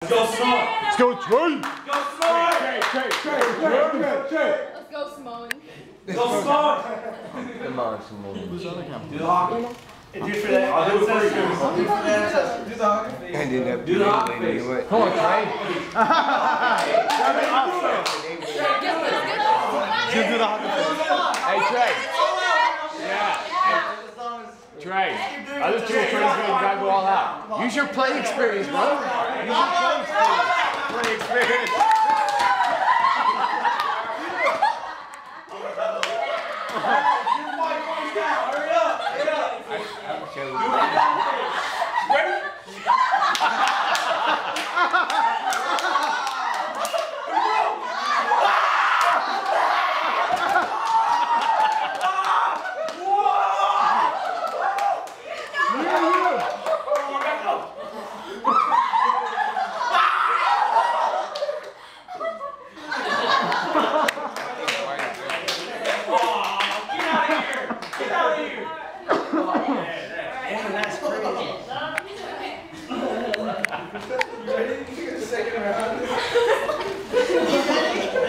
Let's go Simone. Let's go Trey. Go Simone. Trey. Let's go Simone. Go Simone. Come on, Simone. Who's the other camera? Do the hockey. Do it for that. I'll do it for you. I'll do it for that. Do the hockey. I did that. Do the hockey. Come on, Trey. Do the hockey. Hey, Trey. Yeah. Trey. Other two friends gotta go all out. Use your play experience, bro. Use your play experience. Hurry up. Ready?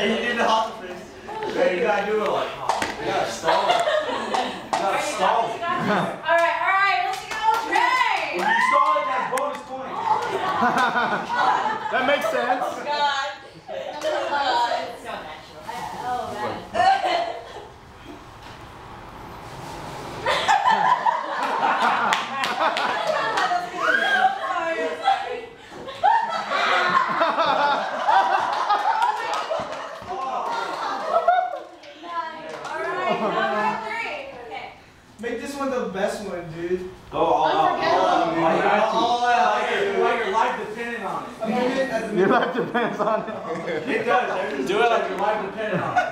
Hey, you need the hockey face. Hey, you gotta do it like hockey. You gotta stall it. You gotta stall it. Alright, let's go, Trey! When you stall it, that's bonus points. That makes sense. Oh, God. Oh, man. Make this one the best one, dude. Go all out. All out. Like your life depended on it. Your life depends on it. It does. Do it like your life depended on it.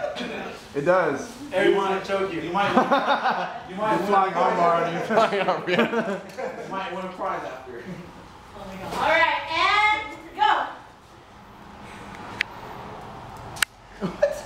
It does. Everyone to choke you. You might Flying armbar on you. Flying armbar. You might win a prize after. Oh my God. Alright, and go! What?